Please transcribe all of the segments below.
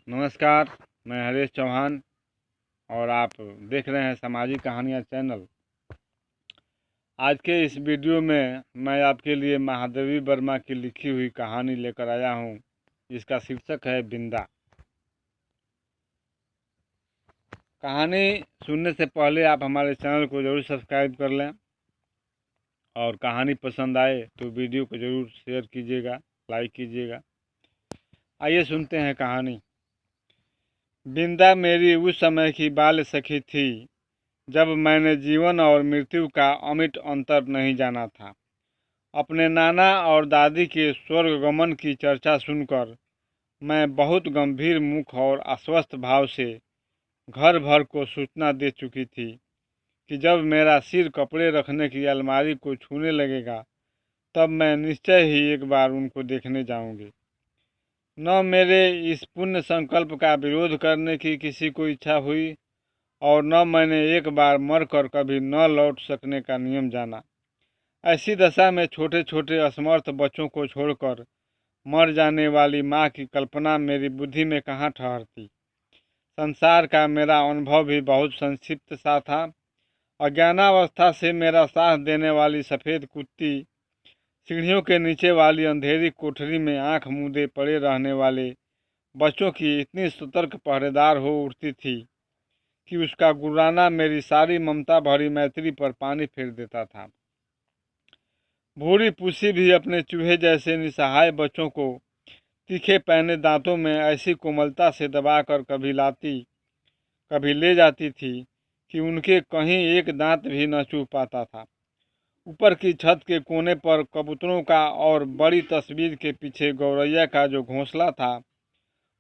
नमस्कार, मैं हरेश चौहान और आप देख रहे हैं सामाजिक कहानियाँ चैनल। आज के इस वीडियो में मैं आपके लिए महादेवी वर्मा की लिखी हुई कहानी लेकर आया हूँ, जिसका शीर्षक है बिंदा। कहानी सुनने से पहले आप हमारे चैनल को ज़रूर सब्सक्राइब कर लें और कहानी पसंद आए तो वीडियो को ज़रूर शेयर कीजिएगा, लाइक कीजिएगा। आइए सुनते हैं कहानी। बिंदा मेरी उस समय की बाल सखी थी जब मैंने जीवन और मृत्यु का अमिट अंतर नहीं जाना था। अपने नाना और दादी के स्वर्गगमन की चर्चा सुनकर मैं बहुत गंभीर मुख और अस्वस्थ भाव से घर भर को सूचना दे चुकी थी कि जब मेरा सिर कपड़े रखने की अलमारी को छूने लगेगा तब मैं निश्चय ही एक बार उनको देखने जाऊंगी। न मेरे इस पुण्य संकल्प का विरोध करने की किसी को इच्छा हुई और न मैंने एक बार मरकर कभी न लौट सकने का नियम जाना। ऐसी दशा में छोटे छोटे असमर्थ बच्चों को छोड़कर मर जाने वाली माँ की कल्पना मेरी बुद्धि में कहाँ ठहरती। संसार का मेरा अनुभव भी बहुत संक्षिप्त सा था। अज्ञानावस्था से मेरा साथ देने वाली सफ़ेद कुत्ती, सीढ़ियों के नीचे वाली अंधेरी कोठरी में आंख मूंदे पड़े रहने वाले बच्चों की इतनी सतर्क पहरेदार हो उठती थी कि उसका गुर्राना मेरी सारी ममता भरी मैत्री पर पानी फेर देता था। भूरी पूसी भी अपने चूहे जैसे निसहाय बच्चों को तीखे पैने दांतों में ऐसी कोमलता से दबाकर कभी लाती कभी ले जाती थी कि उनके कहीं एक दांत भी न चुभ पाता था। ऊपर की छत के कोने पर कबूतरों का और बड़ी तस्वीर के पीछे गौरैया का जो घोंसला था,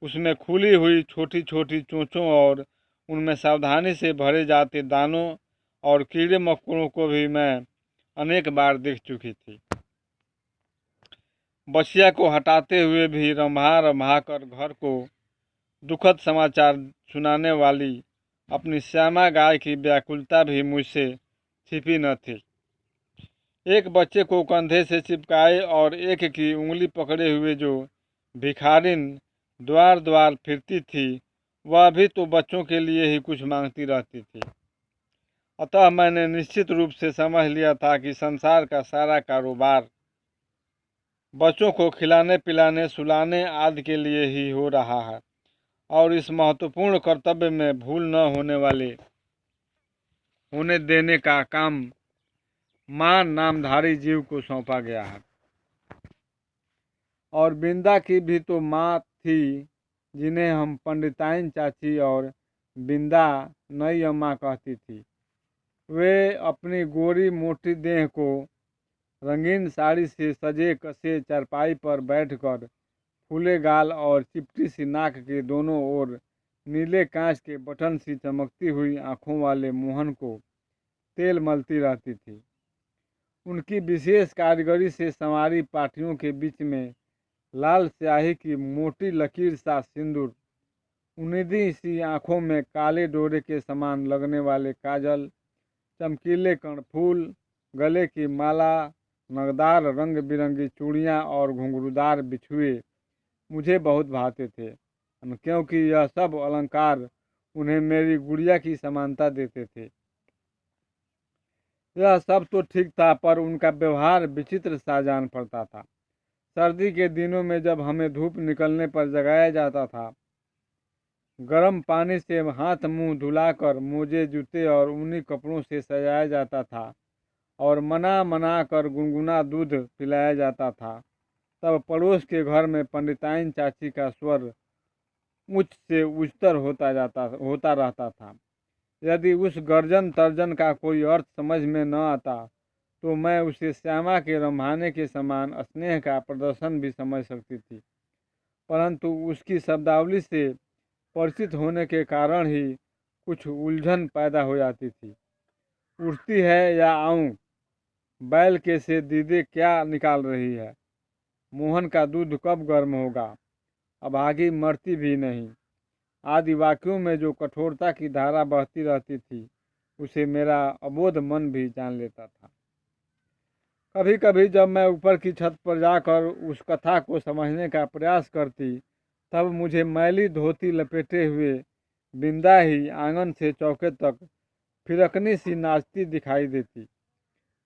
उसमें खुली हुई छोटी छोटी चोंचों और उनमें सावधानी से भरे जाते दानों और कीड़े मकोड़ों को भी मैं अनेक बार देख चुकी थी। बछिया को हटाते हुए भी रम्भा रम्भा कर घर को दुखद समाचार सुनाने वाली अपनी श्यामा गाय की व्याकुलता भी मुझसे छिपी न थी। एक बच्चे को कंधे से चिपकाए और एक की उंगली पकड़े हुए जो भिखारिन द्वार द्वार फिरती थी, वह भी तो बच्चों के लिए ही कुछ मांगती रहती थी। अतः मैंने निश्चित रूप से समझ लिया था कि संसार का सारा कारोबार बच्चों को खिलाने पिलाने सुलाने आदि के लिए ही हो रहा है और इस महत्वपूर्ण कर्तव्य में भूल न होने देने का काम मां नामधारी जीव को सौंपा गया है। और बिंदा की भी तो माँ थी, जिन्हें हम पंडिताइन चाची और बिंदा नई अम्मा कहती थी। वे अपनी गोरी मोटी देह को रंगीन साड़ी से सजे कसे चारपाई पर बैठकर फूले गाल और चिपटी सी नाक के दोनों ओर नीले कांच के बटन सी चमकती हुई आंखों वाले मोहन को तेल मलती रहती थी। उनकी विशेष कारीगरी से संवारी पाटियों के बीच में लाल स्याही की मोटी लकीर सा सिंदूर, उन्नीदी सी आंखों में काले डोरे के समान लगने वाले काजल, चमकीले कर्णफूल, गले की माला, नगदार रंग बिरंगी चूड़ियाँ और घुंघरूदार बिछुए मुझे बहुत भाते थे, क्योंकि यह सब अलंकार उन्हें मेरी गुड़िया की समानता देते थे। यह सब तो ठीक था, पर उनका व्यवहार विचित्र सा जान पड़ता था। सर्दी के दिनों में जब हमें धूप निकलने पर जगाया जाता था, गर्म पानी से हाथ मुंह धुलाकर मोजे जूते और ऊनी कपड़ों से सजाया जाता था और मना मना कर गुनगुना दूध पिलाया जाता था, तब पड़ोस के घर में पंडिताइन चाची का स्वर उच्च से उच्चतर होता रहता था। यदि उस गर्जन तर्जन का कोई अर्थ समझ में न आता तो मैं उसे श्यामा के रम्भाने के समान स्नेह का प्रदर्शन भी समझ सकती थी, परंतु उसकी शब्दावली से परिचित होने के कारण ही कुछ उलझन पैदा हो जाती थी। उठती है या आऊं, बैल के से दीदे क्या निकाल रही है, मोहन का दूध कब गर्म होगा, अभागी मरती भी नहीं, आदि वाक्यों में जो कठोरता की धारा बहती रहती थी, उसे मेरा अबोध मन भी जान लेता था। कभी कभी जब मैं ऊपर की छत पर जाकर उस कथा को समझने का प्रयास करती तब मुझे मैली धोती लपेटे हुए बिंदा ही आंगन से चौके तक फिरकनी सी नाचती दिखाई देती।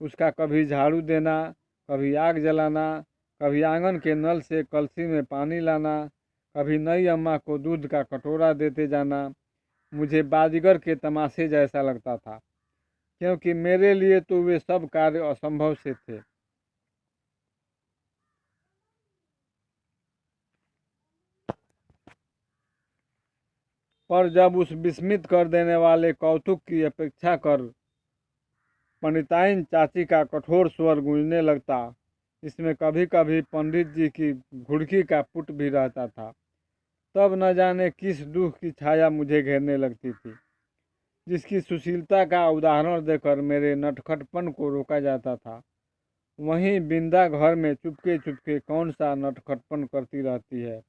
उसका कभी झाड़ू देना, कभी आग जलाना, कभी आंगन के नल से कलसी में पानी लाना, कभी नई अम्मा को दूध का कटोरा देते जाना मुझे बाजीगर के तमाशे जैसा लगता था, क्योंकि मेरे लिए तो वे सब कार्य असंभव से थे। पर जब उस विस्मित कर देने वाले कौतुक की अपेक्षा कर पंडिताइन चाची का कठोर स्वर गूंजने लगता, इसमें कभी कभी पंडित जी की घुड़की का पुट भी रहता था, तब न जाने किस दुख की छाया मुझे घेरने लगती थी, जिसकी सुशीलता का उदाहरण देकर मेरे नटखटपन को रोका जाता था। वहीं बिंदा घर में चुपके चुपके कौन सा नटखटपन करती रहती है,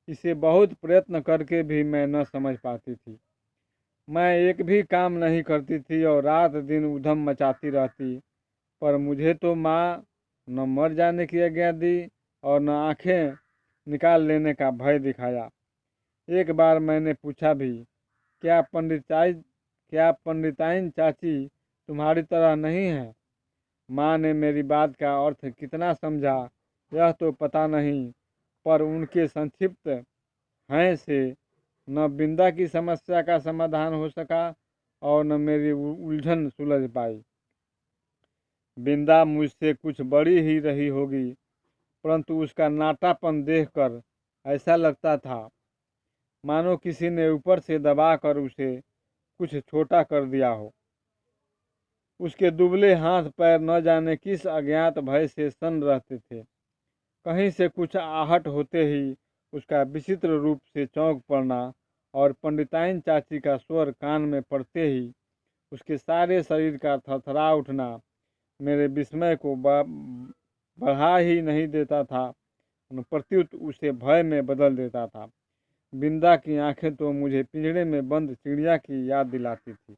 इसे बहुत प्रयत्न करके भी मैं न समझ पाती थी। मैं एक भी काम नहीं करती थी और रात दिन उधम मचाती रहती, पर मुझे तो माँ न मर जाने की आज्ञा दी और न आंखें निकाल लेने का भय दिखाया। एक बार मैंने पूछा भी, क्या पंडिताइन चाची तुम्हारी तरह नहीं है? माँ ने मेरी बात का अर्थ कितना समझा यह तो पता नहीं, पर उनके संक्षिप्त हैं से न बिंदा की समस्या का समाधान हो सका और न मेरी उलझन सुलझ पाई। बिंदा मुझसे कुछ बड़ी ही रही होगी, परंतु उसका नाटापन देखकर ऐसा लगता था मानो किसी ने ऊपर से दबाकर उसे कुछ छोटा कर दिया हो। उसके दुबले हाथ पैर न जाने किस अज्ञात भय से सन रहते थे। कहीं से कुछ आहट होते ही उसका विचित्र रूप से चौंक पड़ना और पंडिताइन चाची का स्वर कान में पड़ते ही उसके सारे शरीर का थरथरा उठना मेरे विस्मय को बढ़ा ही नहीं देता था, प्रत्युत उसे भय में बदल देता था। बिंदा की आंखें तो मुझे पिंजड़े में बंद चिड़िया की याद दिलाती थी।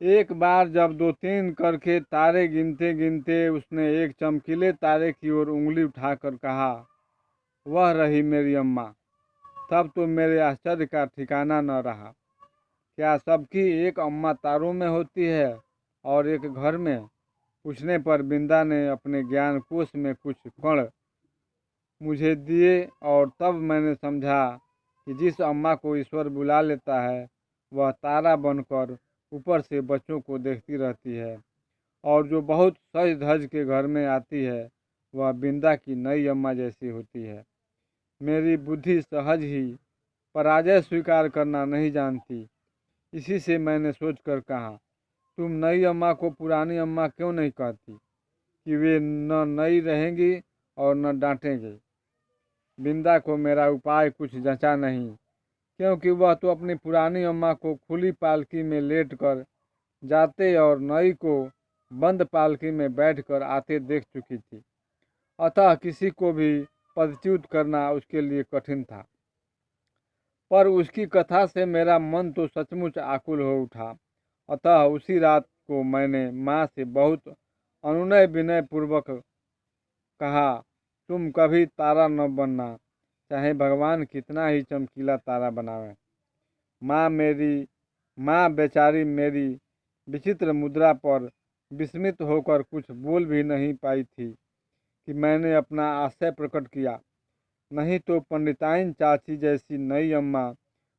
एक बार जब 2-3 करके तारे गिनते गिनते उसने एक चमकीले तारे की ओर उंगली उठाकर कहा, वह रही मेरी अम्मा। तब तो मेरे आश्चर्य का ठिकाना न रहा। क्या सबकी एक अम्मा तारों में होती है और एक घर में? पूछने पर बिंदा ने अपने ज्ञान कोश में कुछ कण मुझे दिए और तब मैंने समझा कि जिस अम्मा को ईश्वर बुला लेता है वह तारा बनकर ऊपर से बच्चों को देखती रहती है, और जो बहुत सज धज के घर में आती है वह बिंदा की नई अम्मा जैसी होती है। मेरी बुद्धि सहज ही पराजय स्वीकार करना नहीं जानती। इसी से मैंने सोचकर कहा, तुम नई अम्मा को पुरानी अम्मा क्यों नहीं कहती कि वे न नई रहेंगी और न डांटेंगी। बिंदा को मेरा उपाय कुछ जचा नहीं, क्योंकि वह तो अपनी पुरानी अम्मा को खुली पालकी में लेट कर जाते और नई को बंद पालकी में बैठकर आते देख चुकी थी। अतः किसी को भी पदच्युत करना उसके लिए कठिन था। पर उसकी कथा से मेरा मन तो सचमुच आकुल हो उठा। अतः उसी रात को मैंने माँ से बहुत अनुनय विनय पूर्वक कहा, तुम कभी तारा न बनना, चाहे भगवान कितना ही चमकीला तारा बनावे। माँ बेचारी मेरी विचित्र मुद्रा पर विस्मित होकर कुछ बोल भी नहीं पाई थी कि मैंने अपना आशय प्रकट किया। नहीं तो पंडिताइन चाची जैसी नई अम्मा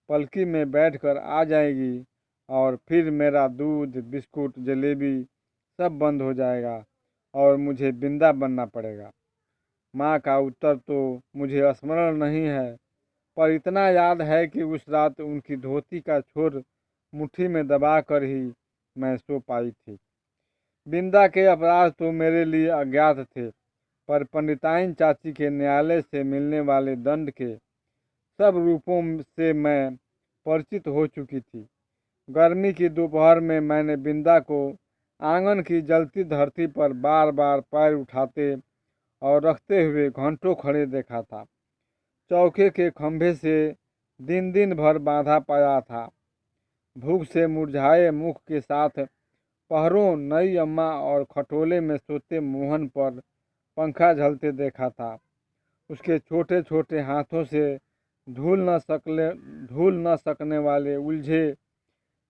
पलकी में बैठकर आ जाएगी और फिर मेरा दूध बिस्कुट जलेबी सब बंद हो जाएगा और मुझे बिंदा बनना पड़ेगा। माँ का उत्तर तो मुझे स्मरण नहीं है, पर इतना याद है कि उस रात उनकी धोती का छोर मुट्ठी में दबा कर ही मैं सो पाई थी। बिंदा के अपराध तो मेरे लिए अज्ञात थे, पर पंडिताइन चाची के न्यायालय से मिलने वाले दंड के सब रूपों से मैं परिचित हो चुकी थी। गर्मी की दोपहर में मैंने बिंदा को आंगन की जलती धरती पर बार बार पैर उठाते और रखते हुए घंटों खड़े देखा था। चौके के खंभे से दिन भर बांधा पाया था। भूख से मुरझाए मुख के साथ पहरों नई अम्मा और खटोले में सोते मोहन पर पंखा झलते देखा था। उसके छोटे छोटे हाथों से धूल न सकने वाले उलझे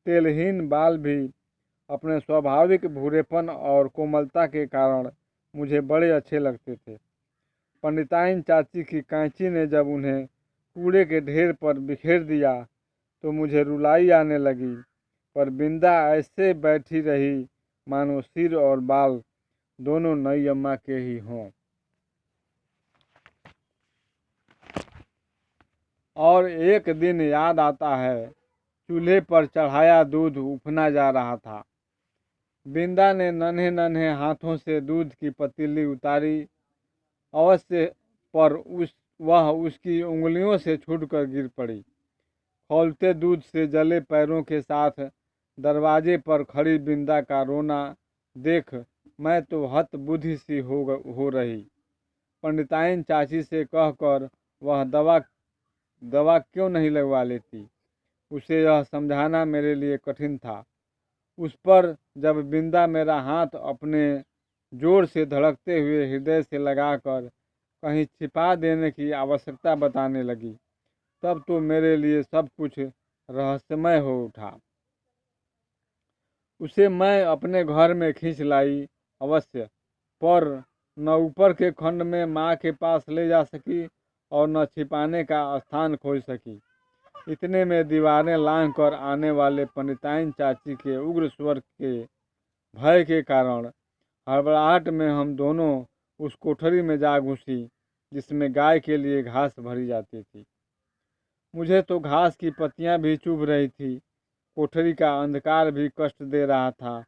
तेलहीन बाल भी अपने स्वाभाविक भूरेपन और कोमलता के कारण मुझे बड़े अच्छे लगते थे। पंडिताइन चाची की कैंची ने जब उन्हें कूड़े के ढेर पर बिखेर दिया तो मुझे रुलाई आने लगी, पर बिंदा ऐसे बैठी रही मानो सिर और बाल दोनों नई अम्मा के ही हों। और एक दिन याद आता है, चूल्हे पर चढ़ाया दूध उफना जा रहा था। बिंदा ने नन्हे नन्हे हाथों से दूध की पतीली उतारी, अवश्य पर वह उसकी उंगलियों से छूटकर गिर पड़ी। खौलते दूध से जले पैरों के साथ दरवाजे पर खड़ी बिंदा का रोना देख मैं तो हत बुद्धि सी हो रही। पंडिताइन चाची से कहकर वह दवा क्यों नहीं लगवा लेती, उसे यह समझाना मेरे लिए कठिन था। उस पर जब बिंदा मेरा हाथ अपने जोर से धड़कते हुए हृदय से लगाकर कहीं छिपा देने की आवश्यकता बताने लगी, तब तो मेरे लिए सब कुछ रहस्यमय हो उठा। उसे मैं अपने घर में खींच लाई अवश्य, पर न ऊपर के खंड में माँ के पास ले जा सकी और न छिपाने का स्थान खोज सकी। इतने में दीवारें लांघ कर आने वाले पंडिताइन चाची के उग्र स्वर के भय के कारण हड़बड़ाहट में हम दोनों उस कोठरी में जा घुसी जिसमें गाय के लिए घास भरी जाती थी। मुझे तो घास की पत्तियां भी चुभ रही थी, कोठरी का अंधकार भी कष्ट दे रहा था,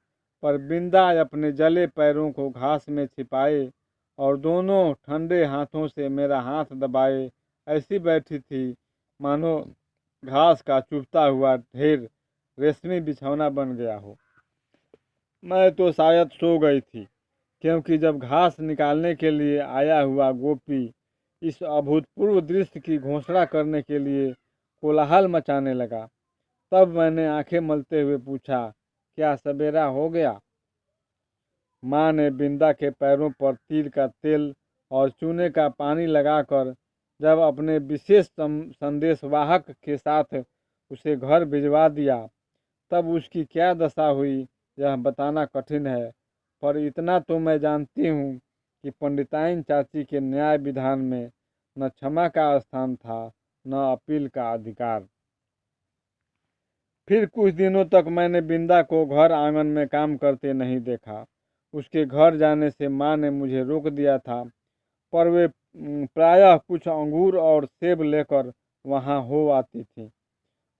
पर बिंदा अपने जले पैरों को घास में छिपाए और दोनों ठंडे हाथों से मेरा हाथ दबाए ऐसी बैठी थी मानो घास का चुभता हुआ ढेर रेशमी बिछौना बन गया हो। मैं तो शायद सो गई थी, क्योंकि जब घास निकालने के लिए आया हुआ गोपी इस अभूतपूर्व दृश्य की घोषणा करने के लिए कोलाहल मचाने लगा, तब मैंने आंखें मलते हुए पूछा, क्या सवेरा हो गया? माँ ने बिंदा के पैरों पर तिल का तेल और चूने का पानी लगाकर जब अपने विशेष संदेशवाहक के साथ उसे घर भिजवा दिया, तब उसकी क्या दशा हुई यह बताना कठिन है, पर इतना तो मैं जानती हूँ कि पंडिताइन चाची के न्याय विधान में न क्षमा का स्थान था न अपील का अधिकार। फिर कुछ दिनों तक मैंने बिंदा को घर आंगन में काम करते नहीं देखा। उसके घर जाने से माँ ने मुझे रोक दिया था, पर वे प्रायः कुछ अंगूर और सेब लेकर वहाँ हो आती थी।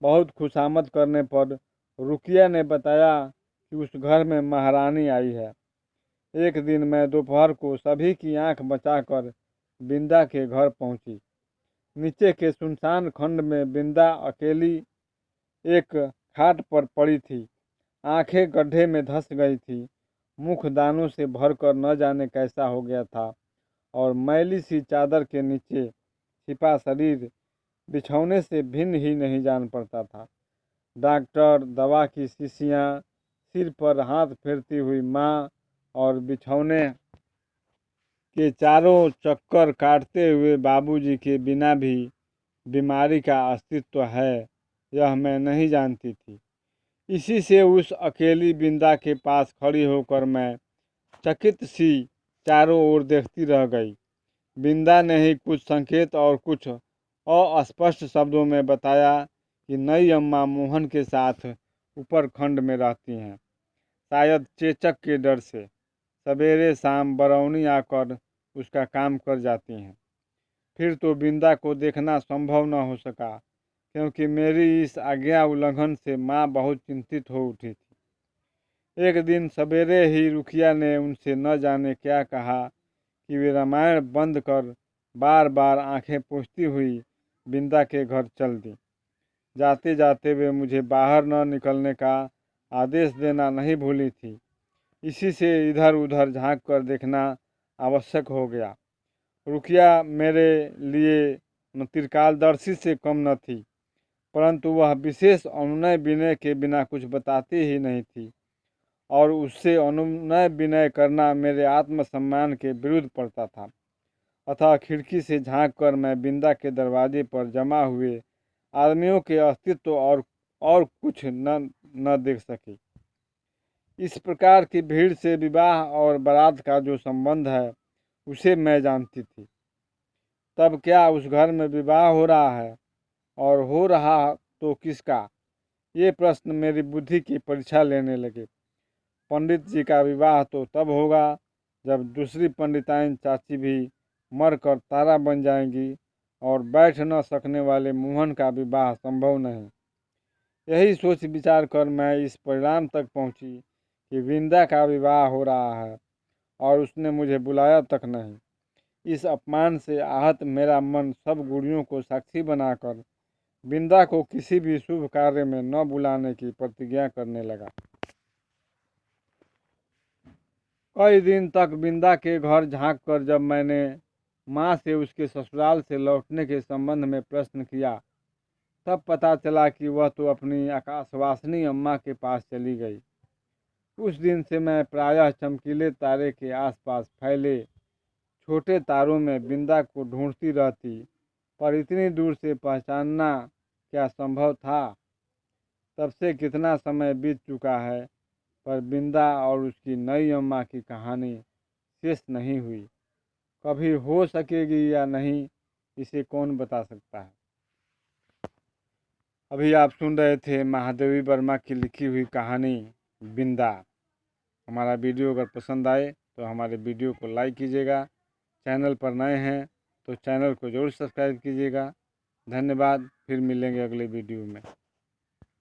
बहुत खुशामद करने पर रुकिया ने बताया कि उस घर में महारानी आई है। एक दिन मैं दोपहर को सभी की आंख बचाकर बिंदा के घर पहुंची। नीचे के सुनसान खंड में बिंदा अकेली एक खाट पर पड़ी थी। आंखें गड्ढे में धंस गई थी, मुख दानों से भरकर न जाने कैसा हो गया था, और मैली सी चादर के नीचे छिपा शरीर बिछौने से भिन्न ही नहीं जान पड़ता था। डॉक्टर, दवा की शीशियाँ, सिर पर हाथ फेरती हुई माँ और बिछौने के चारों चक्कर काटते हुए बाबूजी के बिना भी बीमारी का अस्तित्व है यह मैं नहीं जानती थी। इसी से उस अकेली बिंदा के पास खड़ी होकर मैं चकित सी चारों ओर देखती रह गई। बिंदा ने ही कुछ संकेत और कुछ अस्पष्ट शब्दों में बताया कि नई अम्मा मोहन के साथ ऊपर खंड में रहती हैं, शायद चेचक के डर से। सवेरे शाम बरौनी आकर उसका काम कर जाती हैं। फिर तो बिंदा को देखना संभव न हो सका, क्योंकि मेरी इस आज्ञा उल्लंघन से माँ बहुत चिंतित हो उठी थी। एक दिन सवेरे ही रुखिया ने उनसे न जाने क्या कहा कि वे रामायण बंद कर बार बार आंखें पोंछती हुई बिंदा के घर चल दी। जाते जाते वे मुझे बाहर न निकलने का आदेश देना नहीं भूली थी। इसी से इधर उधर झांक कर देखना आवश्यक हो गया। रुखिया मेरे लिए त्रिकालदर्शी से कम न थी, परंतु वह विशेष अनुनय विनय के बिना कुछ बताती ही नहीं थी, और उससे अनुनय विनय करना मेरे आत्मसम्मान के विरुद्ध पड़ता था। अतः खिड़की से झांक कर मैं बिंदा के दरवाजे पर जमा हुए आदमियों के अस्तित्व और कुछ न देख सकी। इस प्रकार की भीड़ से विवाह और बारात का जो संबंध है उसे मैं जानती थी। तब क्या उस घर में विवाह हो रहा है, और हो रहा तो किसका? ये प्रश्न मेरी बुद्धि की परीक्षा लेने लगे। पंडित जी का विवाह तो तब होगा जब दूसरी पंडिताइन चाची भी मरकर तारा बन जाएंगी, और बैठ न सकने वाले मोहन का विवाह संभव नहीं। यही सोच विचार कर मैं इस परिणाम तक पहुंची कि विंदा का विवाह हो रहा है और उसने मुझे बुलाया तक नहीं। इस अपमान से आहत मेरा मन सब गुड़ियों को साक्षी बनाकर बिंदा को किसी भी शुभ कार्य में न बुलाने की प्रतिज्ञा करने लगा। कई दिन तक बिंदा के घर झांक कर जब मैंने माँ से उसके ससुराल से लौटने के संबंध में प्रश्न किया, तब पता चला कि वह तो अपनी आकाशवासिनी अम्मा के पास चली गई। उस दिन से मैं प्रायः चमकीले तारे के आसपास फैले छोटे तारों में बिंदा को ढूंढती रहती, पर इतनी दूर से पहचानना क्या संभव था? तब से कितना समय बीत चुका है, पर बिंदा और उसकी नई अम्मा की कहानी शेष नहीं हुई। कभी हो सकेगी या नहीं, इसे कौन बता सकता है। अभी आप सुन रहे थे महादेवी वर्मा की लिखी हुई कहानी बिंदा। हमारा वीडियो अगर पसंद आए तो हमारे वीडियो को लाइक कीजिएगा। चैनल पर नए हैं तो चैनल को ज़रूर सब्सक्राइब कीजिएगा। धन्यवाद। फिर मिलेंगे अगले वीडियो में।